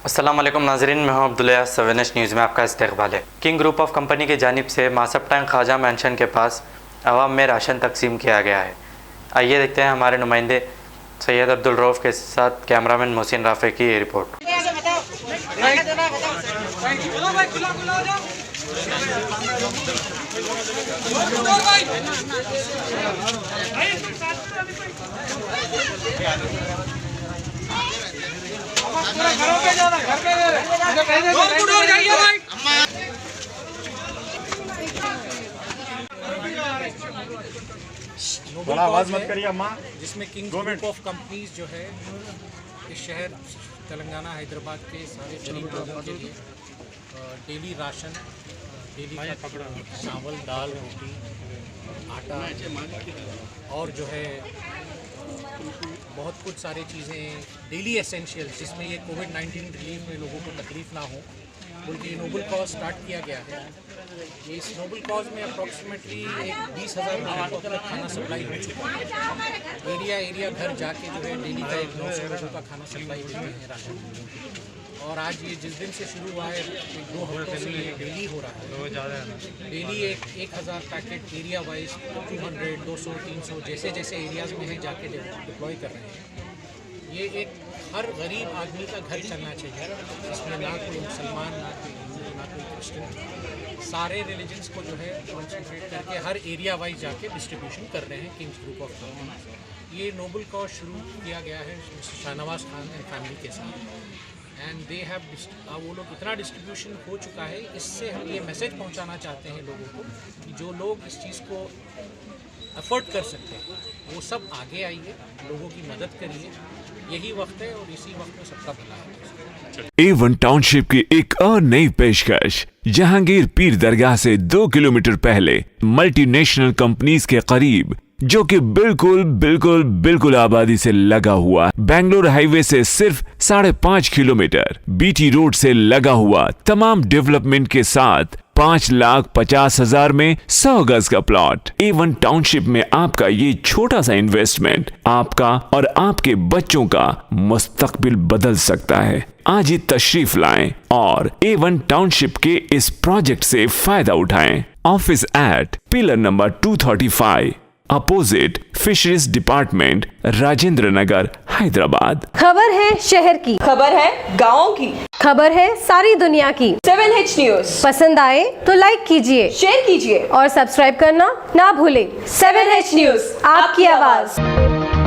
अस्सलाम वालेकुम नाजरीन, मैं हूं अब्दुल्ला। 7H न्यूज़ में आपका इस्तकबाल है। किंग ग्रुप ऑफ कंपनी की जानिब से मासब टैंक ख्वाजा मैंशन के पास अवाम में राशन तकसीम किया गया है। आइए देखते हैं हमारे नुमाइंदे सैयद अब्दुल रऊफ़ के साथ कैमरामैन मोहसिन राफ़े की ये रिपोर्ट। बड़ा आवाज मत करिए अम्मा। जिसमें किंग ग्रुप ऑफ कंपनीज जो है इस शहर तेलंगाना हैदराबाद के सारे गरीब लोगों के लिए डेली राशन, डेली चावल, दाल, रोटी, आटा और जो है बहुत कुछ सारी चीज़ें डेली एसेंशियल्स, जिसमें ये कोविड-19 रिलीफ में लोगों को तकलीफ़ ना हो, बल्कि ये नोबल कॉज स्टार्ट किया गया है। ये इस नोबल कॉज में अप्रॉक्सीमेटली 20,000 लोगों को तक खाना सप्लाई हो चुका है। एरिया घर जाके जो है डेली का 900 लोगों का खाना सप्लाई हो रहे हैं राशन। और आज ये जिस दिन से शुरू हुआ है 2 हफ्तों से ये डेली हो रहा है। डेली 1,000 पैकेट एरिया वाइज 200, 200, 300 जैसे जैसे एरियाज़ में है जाके डिप्लॉय कर रहे हैं। ये एक हर गरीब आदमी का घर चलना चाहिए, इसमें ना कोई मुसलमान, ना कोई हिंदू, ना कोई क्रिश्चियन, सारे रिलीजन्स को जो है कॉन्सेंट्रेट करके हर एरिया वाइज जाके डिस्ट्रीब्यूशन कर रहे हैं किंग्स ग्रुप ऑफ कंपनीज। ये नोबल कॉज शुरू किया गया है शाहनवाज खान एंड फैमिली के साथ, एंड दे हैव वो लोग इतना डिस्ट्रीब्यूशन हो चुका है। इससे हम ये मैसेज पहुंचाना चाहते हैं लोगों को कि जो लोग इस चीज़ को अफोर्ड कर सकते हैं वो सब आगे आइए, लोगों की मदद करिए। यही वक्त है और इसी वक्त में सबका भला है। A1 टाउनशिप की एक और नई पेशकश जहांगीर पीर दरगाह से 2 किलोमीटर पहले मल्टीनेशनल कंपनीज के करीब, जो कि बिल्कुल आबादी से लगा हुआ, बेंगलोर हाईवे से सिर्फ 5.5 किलोमीटर, बीटी रोड से लगा हुआ, तमाम डेवलपमेंट के साथ 5,50,000 में 100 गज का प्लॉट। A1 टाउनशिप में आपका ये छोटा सा इन्वेस्टमेंट आपका और आपके बच्चों का मुस्तकबिल बदल सकता है। आज ही तशरीफ लाएं और A1 टाउनशिप के इस प्रोजेक्ट से फायदा उठाएं। Office at pillar number 235 opposite fisheries department, Rajendra Nagar, Hyderabad. खबर है शहर की, खबर है गाँव की, खबर है सारी दुनिया की। 7H न्यूज़ पसंद आए तो लाइक कीजिए, शेयर कीजिए और सब्सक्राइब करना ना भूलें। 7H न्यूज़, आपकी आवाज।